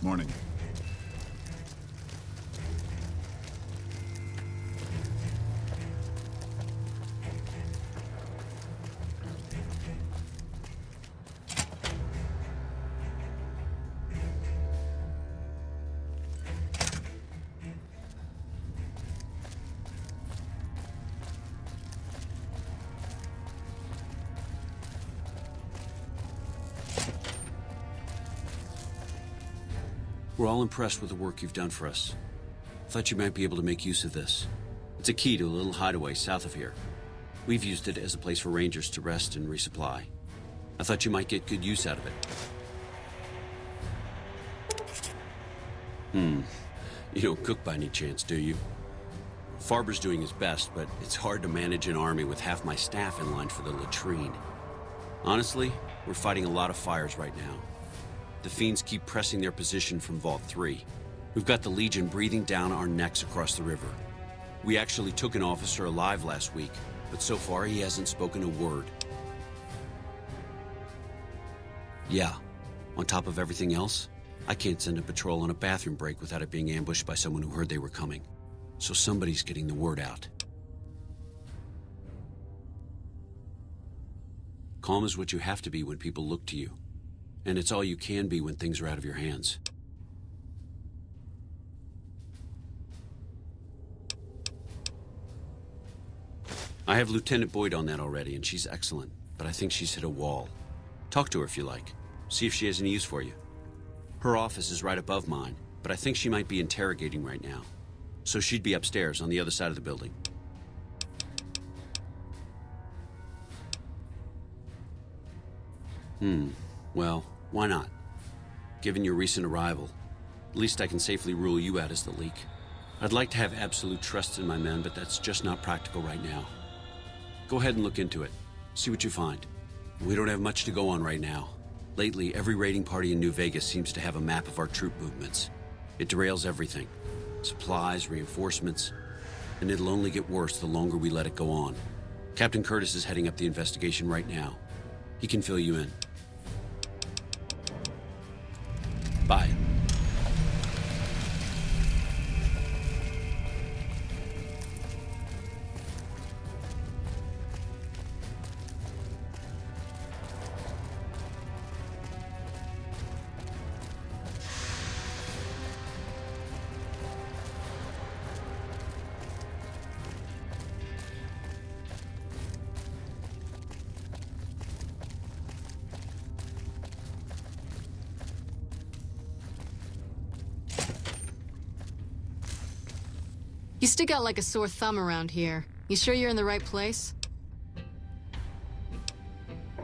Morning. We're all impressed with the work you've done for us. Thought you might be able to make use of this. It's a key to a little hideaway south of here. We've used it as a place for rangers to rest and resupply. I thought you might get good use out of it. You don't cook by any chance, do you? Farber's doing his best, but it's hard to manage an army with half my staff in line for the latrine. Honestly, we're fighting a lot of fires right now. The fiends keep pressing their position from Vault 3. We've got the Legion breathing down our necks across the river. We actually took an officer alive last week, but so far he hasn't spoken a word. Yeah, on top of everything else, I can't send a patrol on a bathroom break without it being ambushed by someone who heard they were coming. So somebody's getting the word out. Calm is what you have to be when people look to you. And it's all you can be when things are out of your hands. I have Lieutenant Boyd on that already, and she's excellent, but I think she's hit a wall. Talk to her if you like. See if she has any use for you. Her office is right above mine, but I think she might be interrogating right now. So she'd be upstairs on the other side of the building. Well, why not? Given your recent arrival, at least I can safely rule you out as the leak. I'd like to have absolute trust in my men, but that's just not practical right now. Go ahead and look into it. See what you find. We don't have much to go on right now. Lately, every raiding party in New Vegas seems to have a map of our troop movements. It derails everything. Supplies, reinforcements, and it'll only get worse the longer we let it go on. Captain Curtis is heading up the investigation right now. He can fill you in. Bye. You stick out like a sore thumb around here. You sure you're in the right place?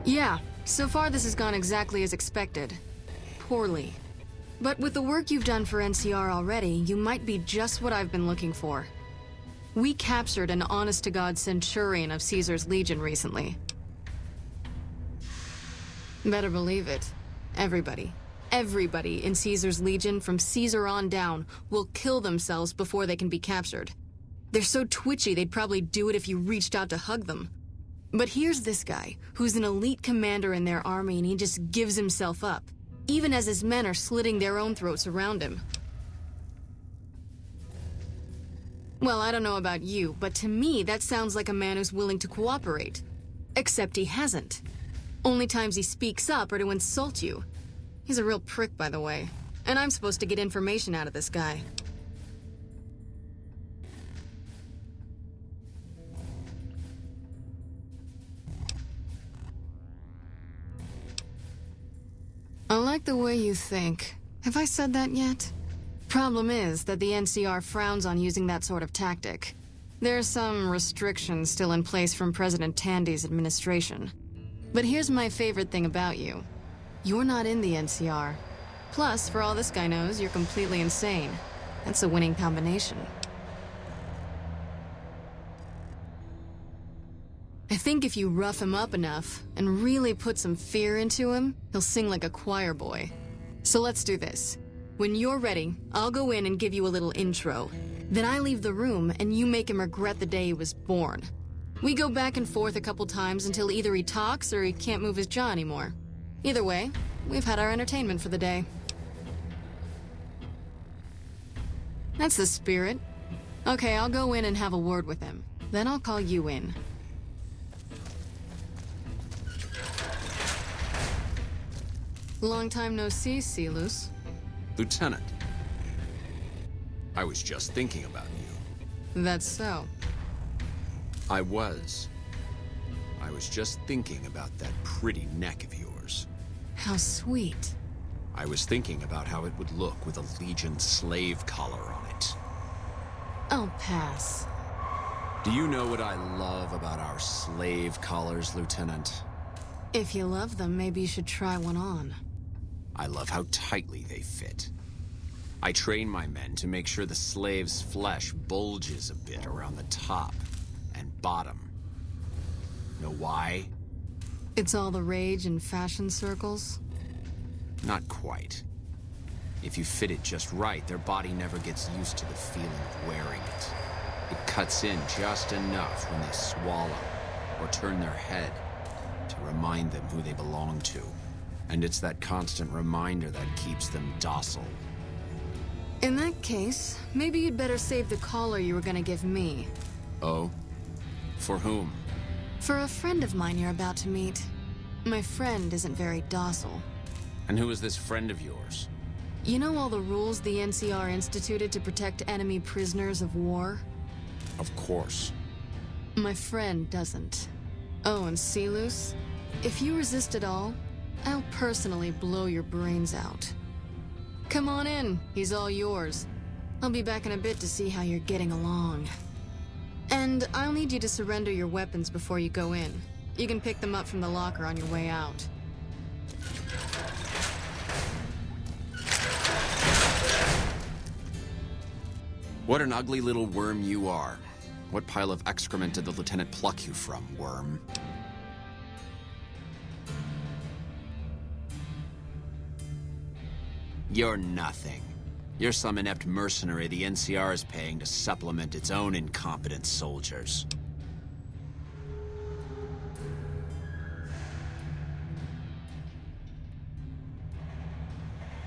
Yeah, so far this has gone exactly as expected. Poorly. But with the work you've done for NCR already, you might be just what I've been looking for. We captured an honest-to-God Centurion of Caesar's Legion recently. Better believe it. Everybody in Caesar's Legion, from Caesar on down, will kill themselves before they can be captured. They're so twitchy they'd probably do it if you reached out to hug them. But here's this guy, who's an elite commander in their army, and he just gives himself up, even as his men are slitting their own throats around him. Well, I don't know about you, but to me that sounds like a man who's willing to cooperate. Except he hasn't. Only times he speaks up are to insult you. He's a real prick, by the way. And I'm supposed to get information out of this guy. I like the way you think. Have I said that yet? Problem is that the NCR frowns on using that sort of tactic. There's some restrictions still in place from President Tandy's administration. But here's my favorite thing about you. You're not in the NCR. Plus, for all this guy knows, you're completely insane. That's a winning combination. I think if you rough him up enough and really put some fear into him, he'll sing like a choir boy. So let's do this. When you're ready, I'll go in and give you a little intro. Then I leave the room and you make him regret the day he was born. We go back and forth a couple times until either he talks or he can't move his jaw anymore. Either way, we've had our entertainment for the day. That's the spirit. Okay, I'll go in and have a word with him. Then I'll call you in. Long time no see, Silus. Lieutenant, I was just thinking about you. That's so. I was just thinking about that pretty neck of yours. How sweet. I was thinking about how it would look with a Legion slave collar on it. I'll pass. Do you know what I love about our slave collars, Lieutenant? If you love them, maybe you should try one on. I love how tightly they fit. I train my men to make sure the slave's flesh bulges a bit around the top and bottom. Know why? It's all the rage in fashion circles? Not quite. If you fit it just right, their body never gets used to the feeling of wearing it. It cuts in just enough when they swallow or turn their head to remind them who they belong to. And it's that constant reminder that keeps them docile. In that case, maybe you'd better save the collar you were gonna give me. Oh? For whom? For a friend of mine you're about to meet. My friend isn't very docile. And who is this friend of yours? You know all the rules the NCR instituted to protect enemy prisoners of war? Of course. My friend doesn't. Oh, and Silus, if you resist at all, I'll personally blow your brains out. Come on in, he's all yours. I'll be back in a bit to see how you're getting along. And I'll need you to surrender your weapons before you go in. You can pick them up from the locker on your way out. What an ugly little worm you are. What pile of excrement did the lieutenant pluck you from, worm? You're nothing. You're some inept mercenary the NCR is paying to supplement its own incompetent soldiers.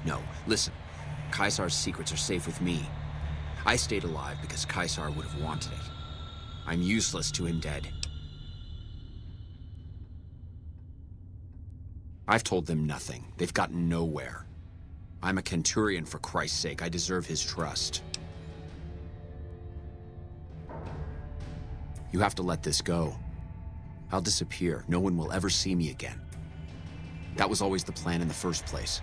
No, listen. Caesar's secrets are safe with me. I stayed alive because Caesar would have wanted it. I'm useless to him dead. I've told them nothing. They've gotten nowhere. I'm a Centurion, for Christ's sake. I deserve his trust. You have to let this go. I'll disappear. No one will ever see me again. That was always the plan in the first place.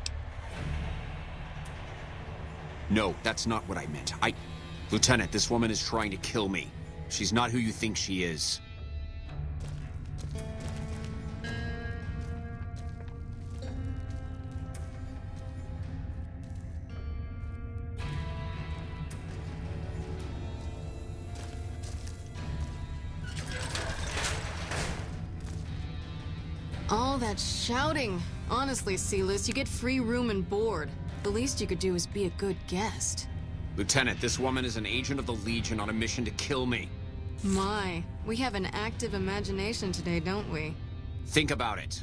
No, that's not what I meant. Lieutenant, this woman is trying to kill me. She's not who you think she is. All that shouting. Honestly, Silus, you get free room and board. The least you could do is be a good guest. Lieutenant, this woman is an agent of the Legion on a mission to kill me. My, we have an active imagination today, don't we? Think about it.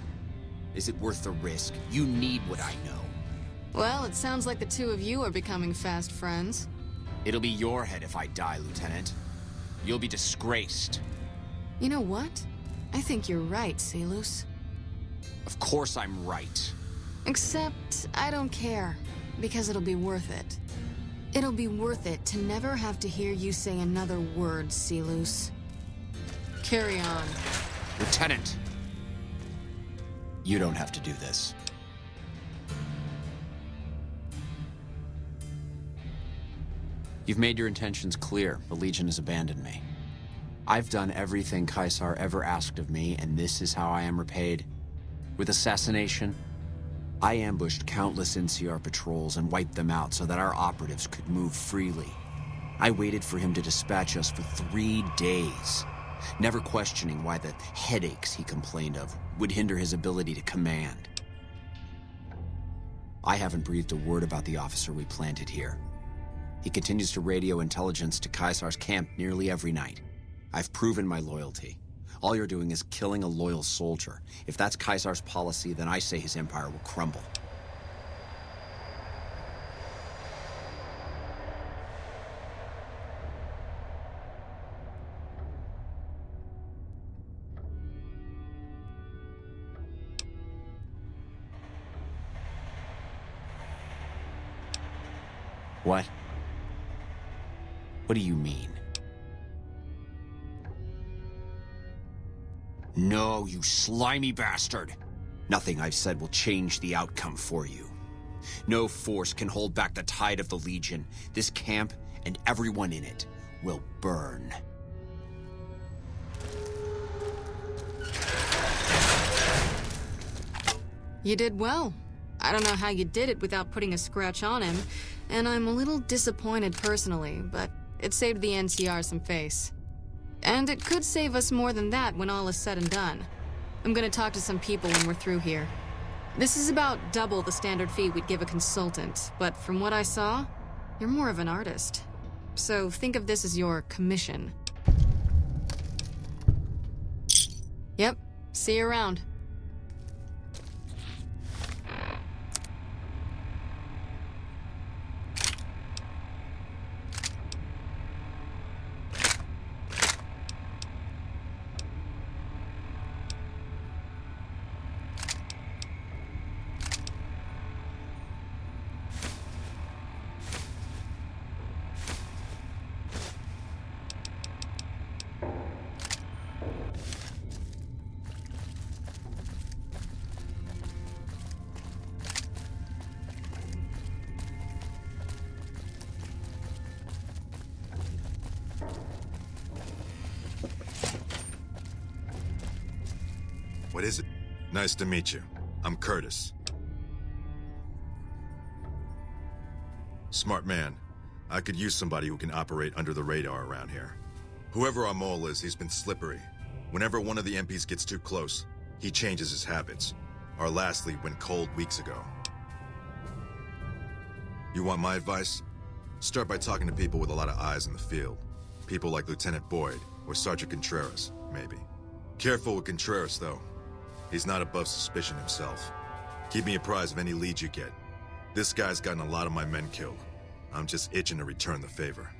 Is it worth the risk? You need what I know. Well, it sounds like the two of you are becoming fast friends. It'll be your head if I die, Lieutenant. You'll be disgraced. You know what? I think you're right, Silus. Of course I'm right. Except, I don't care, because it'll be worth it. It'll be worth it to never have to hear you say another word, Silus. Carry on. Lieutenant! You don't have to do this. You've made your intentions clear. The Legion has abandoned me. I've done everything Caesar ever asked of me, and this is how I am repaid. With assassination, I ambushed countless NCR patrols and wiped them out so that our operatives could move freely. I waited for him to dispatch us for 3 days, never questioning why the headaches he complained of would hinder his ability to command. I haven't breathed a word about the officer we planted here. He continues to radio intelligence to Caesar's camp nearly every night. I've proven my loyalty. All you're doing is killing a loyal soldier. If that's Caesar's policy, then I say his empire will crumble. What? What do you mean? No, you slimy bastard! Nothing I've said will change the outcome for you. No force can hold back the tide of the Legion. This camp and everyone in it will burn. You did well. I don't know how you did it without putting a scratch on him, and I'm a little disappointed personally, but it saved the NCR some face. And it could save us more than that when all is said and done. I'm gonna talk to some people when we're through here. This is about double the standard fee we'd give a consultant, but from what I saw, you're more of an artist. So think of this as your commission. Yep, see you around. What is it? Nice to meet you. I'm Curtis. Smart man. I could use somebody who can operate under the radar around here. Whoever our mole is, he's been slippery. Whenever one of the MPs gets too close, he changes his habits. Our last lead went cold weeks ago. You want my advice? Start by talking to people with a lot of eyes in the field. People like Lieutenant Boyd or Sergeant Contreras, maybe. Careful with Contreras, though. He's not above suspicion himself. Keep me apprised of any leads you get. This guy's gotten a lot of my men killed. I'm just itching to return the favor.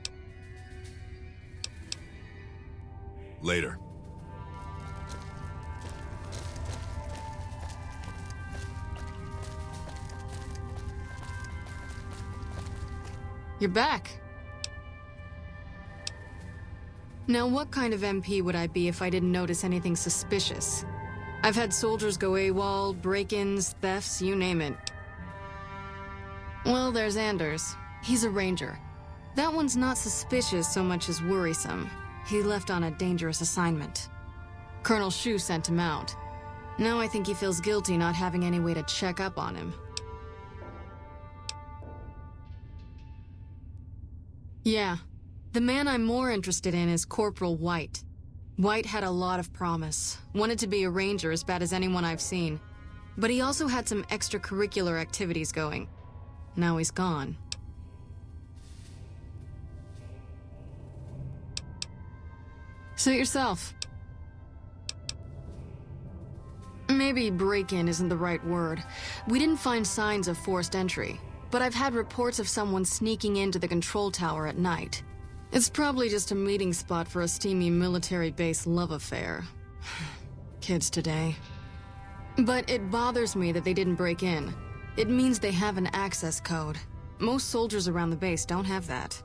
Later. You're back. Now, what kind of MP would I be if I didn't notice anything suspicious? I've had soldiers go AWOL, break-ins, thefts, you name it. Well, there's Anders. He's a ranger. That one's not suspicious so much as worrisome. He left on a dangerous assignment. Colonel Shu sent him out. Now I think he feels guilty not having any way to check up on him. Yeah. The man I'm more interested in is Corporal White. White had a lot of promise. Wanted to be a ranger as bad as anyone I've seen. But he also had some extracurricular activities going. Now he's gone. Suit yourself. Maybe break-in isn't the right word. We didn't find signs of forced entry, but I've had reports of someone sneaking into the control tower at night. It's probably just a meeting spot for a steamy military base love affair. Kids today. But it bothers me that they didn't break in. It means they have an access code. Most soldiers around the base don't have that.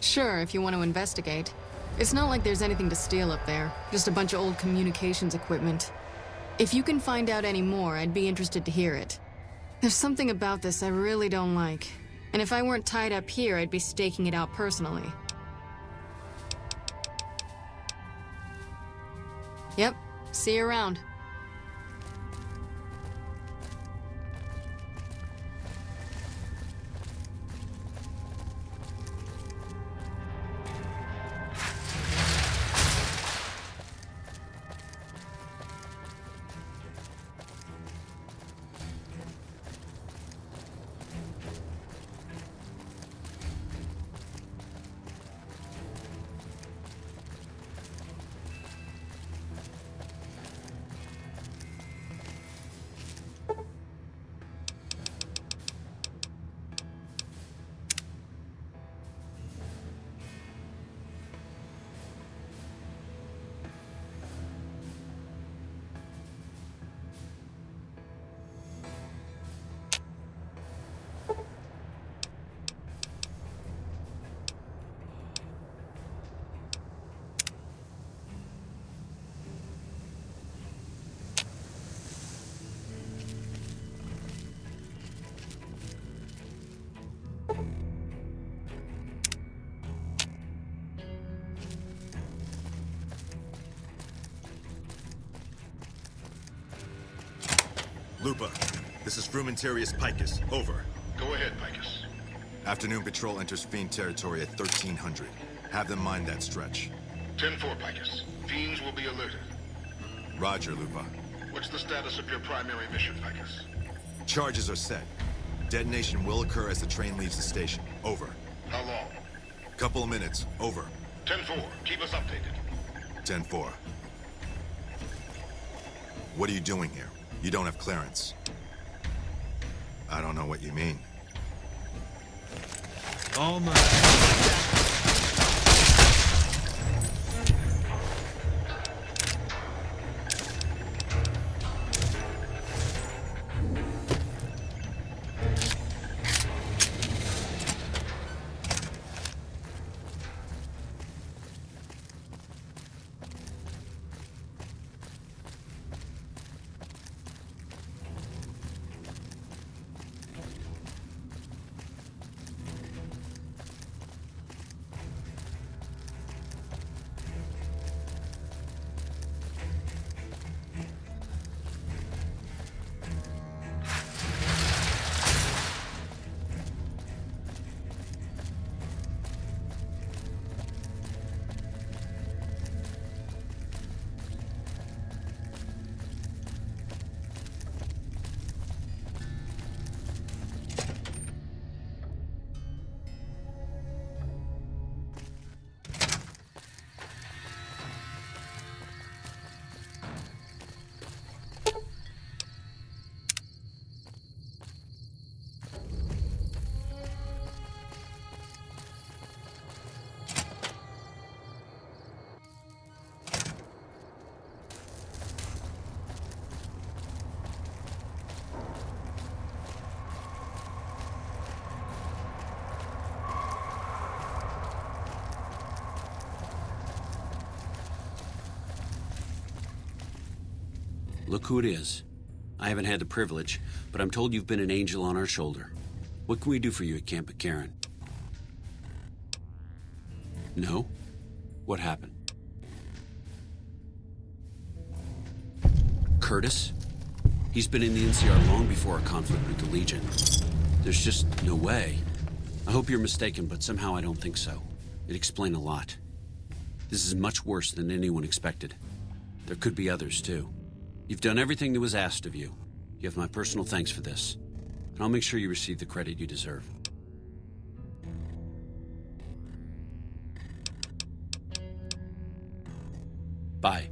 Sure, if you want to investigate. It's not like there's anything to steal up there, just a bunch of old communications equipment. If you can find out any more, I'd be interested to hear it. There's something about this I really don't like. And if I weren't tied up here, I'd be staking it out personally. Yep, see you around. Lupa, this is Frumentarius Picus. Over. Go ahead, Picus. Afternoon patrol enters Fiend territory at 1300. Have them mind that stretch. 10-4, Picus. Fiends will be alerted. Roger, Lupa. What's the status of your primary mission, Picus? Charges are set. Detonation will occur as the train leaves the station. Over. How long? Couple of minutes. Over. 10-4. Keep us updated. 10-4. What are you doing here? You don't have clearance. I don't know what you mean. All mine. Look who it is. I haven't had the privilege, but I'm told you've been an angel on our shoulder. What can we do for you at Camp McCarran? No? What happened? Curtis? He's been in the NCR long before our conflict with the Legion. There's just no way. I hope you're mistaken, but somehow I don't think so. It'd explain a lot. This is much worse than anyone expected. There could be others, too. You've done everything that was asked of you. You have my personal thanks for this. And I'll make sure you receive the credit you deserve. Bye.